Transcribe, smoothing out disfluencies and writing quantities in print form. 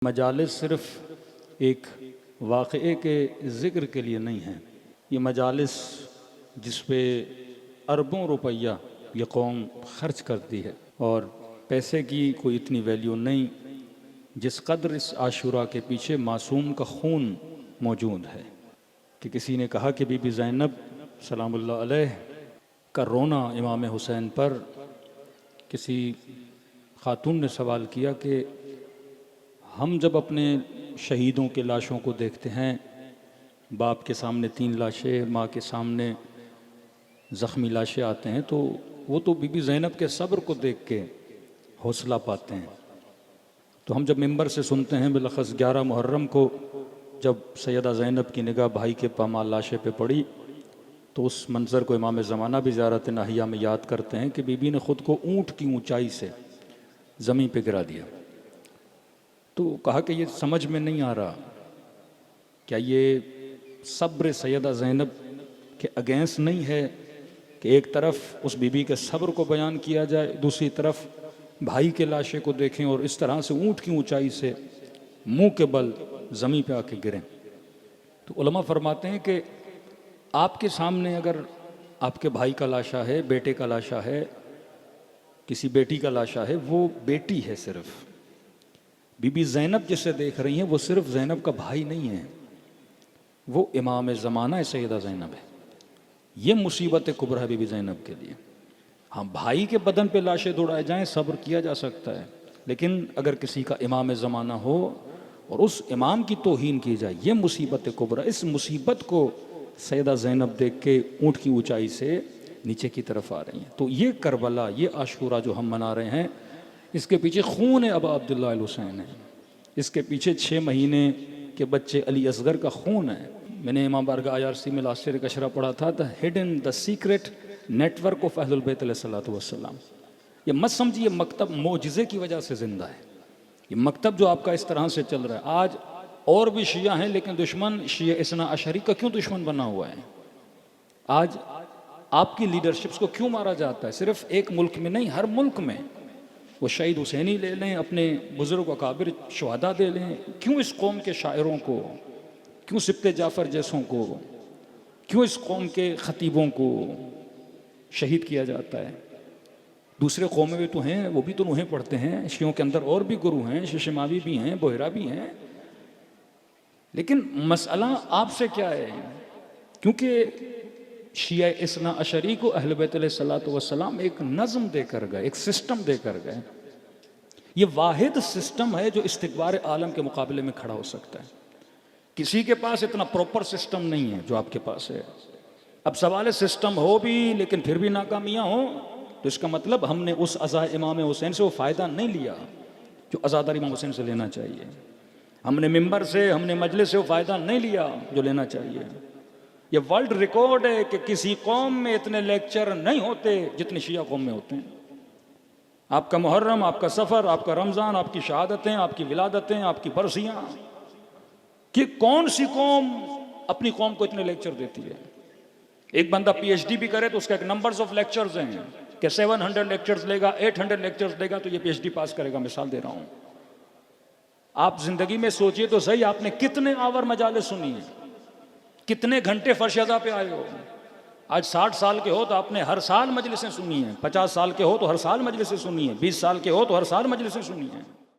मजालिस सिर्फ़ एक वाक़े के ज़िक्र के लिए नहीं है। ये मजालिस जिस पे अरबों रुपया ये कौम ख़र्च करती है और पैसे की कोई इतनी वैल्यू नहीं जिस कदर इस आशूरा के पीछे मासूम का खून मौजूद है। कि किसी ने कहा कि बीबी ज़ैनब सलामुल्लाह अलैह का रोना इमाम हुसैन पर, किसी खातून ने सवाल किया कि हम जब अपने शहीदों के लाशों को देखते हैं, बाप के सामने 3 लाशें, माँ के सामने ज़ख्मी लाशें आते हैं, तो वो तो बीबी ज़ैनब के सब्र को देख के हौसला पाते हैं। तो हम जब मिंबर से सुनते हैं बिलख़स 11 मुहर्रम को जब सैयदा ज़ैनब की निगाह भाई के पामाल लाशे पे पड़ी, तो उस मंज़र को इमाम ज़माना भी ज़ियारत नाहिया में याद करते हैं कि बीबी ने ख़ुद को ऊँट की ऊँचाई से ज़मीन पे गिरा दिया। तो कहा कि ये समझ में नहीं आ रहा, क्या ये सब्र सैयदा ज़ैनब के अगेंस्ट नहीं है कि एक तरफ उस बीबी के सब्र को बयान किया जाए, दूसरी तरफ भाई के लाशे को देखें और इस तरह से ऊँट की ऊंचाई से मुंह के बल ज़मीन पे आके गिरें। तो उलमा फरमाते हैं कि आपके सामने अगर आपके भाई का लाशा है, बेटे का लाशा है, किसी बेटी का लाशा है, वो बेटी है सिर्फ। बीबी ज़ैनब जिसे देख रही हैं वो सिर्फ ज़ैनब का भाई नहीं है, वो इमाम ज़माना सैयदा ज़ैनब है। ये मुसीबत कुबरा है बीबी ज़ैनब के लिए। हाँ, भाई के बदन पे लाशें दौड़ाए जाएं सब्र किया जा सकता है, लेकिन अगर किसी का इमाम ज़माना हो और उस इमाम की तौहीन की जाए, ये मुसीबत कुबरा। इस मुसीबत को सैयदा ज़ैनब देख के ऊँट की ऊंचाई से नीचे की तरफ आ रही हैं। तो ये करबला, ये आशूरा जो हम मना रहे हैं, इसके पीछे खून है अबा अब्दुल्लाह अल हुसैन है, इसके पीछे 6 महीने के बच्चे अली असगर का खून है। मैंने इमाम बारगाह IRC में लास्ट ईयर कशरा पढ़ा था, the hidden the secret network of अहलुल बैत अलैहिस्सलातु वस्सलाम। ये मत समझिए मकतब मोजिज़े की वजह से ज़िंदा है। ये मकतब जो आपका इस तरह से चल रहा है, आज और भी शिया हैं, लेकिन दुश्मन शिया इस्ना अशरी का क्यों दुश्मन बना हुआ है? आज आपकी लीडरशिप्स को क्यों मारा जाता है? सिर्फ एक मुल्क में नहीं, हर मुल्क में। वो शहीद हुसैनी ले लें, अपने बुजुर्ग अकाबिर शुहदा दे लें, क्यों इस कौम के शायरों को, क्यों सिब्ते जाफ़र जैसों को, क्यों इस कौम के ख़तीबों को शहीद किया जाता है? दूसरे कौमें भी तो हैं, वो भी तो नुहें पढ़ते हैं। शियों के अंदर और भी गुरु हैं, शिशमावी भी हैं, बोहरा भी हैं, लेकिन मसला आपसे क्या है? क्योंकि शिया इस्ना अशरी को अहल बैत अलैहिस्सलातु वस्सलाम एक नज़म देकर गए, एक सिस्टम देकर गए। ये वाहिद सिस्टम है जो इस्तिकबार आलम के मुकाबले में खड़ा हो सकता है। किसी के पास इतना प्रॉपर सिस्टम नहीं है जो आपके पास है। अब सवाल सिस्टम हो भी लेकिन फिर भी नाकामियाँ हो, तो इसका मतलब हमने उस अज़ा इमाम हुसैन से वो फ़ायदा नहीं लिया जो अज़ादार इमाम हुसैन से लेना चाहिए। हमने मिंबर से, हमने मजलिस से वो फ़ायदा नहीं लिया जो लेना चाहिए। ये वर्ल्ड रिकॉर्ड है कि किसी कौम में इतने लेक्चर नहीं होते जितने शिया कौम में होते हैं। आपका मुहर्रम, आपका सफ़र, आपका रमज़ान, आपकी शहादतें, आपकी विलादतें, आपकी बरसियाँ, कि कौन सी कौम अपनी कौम को इतने लेक्चर देती है? एक बंदा PhD भी करे तो उसका एक नंबर्स ऑफ लेक्चर्स हैं कि 700 लेक्चर्स लेगा, 800 लेक्चर्स लेगा तो ये PhD पास करेगा। मिसाल दे रहा हूँ। आप जिंदगी में सोचिए तो सही, आपने कितने आवर मजालिस सुनी है, कितने घंटे फर्शदा पे आए हो? आज 60 साल के हो तो आपने हर साल मजलिसें सुनी हैं, 50 साल के हो तो हर साल मजलिसें सुनी हैं, 20 साल के हो तो हर साल मजलिसें सुनी हैं।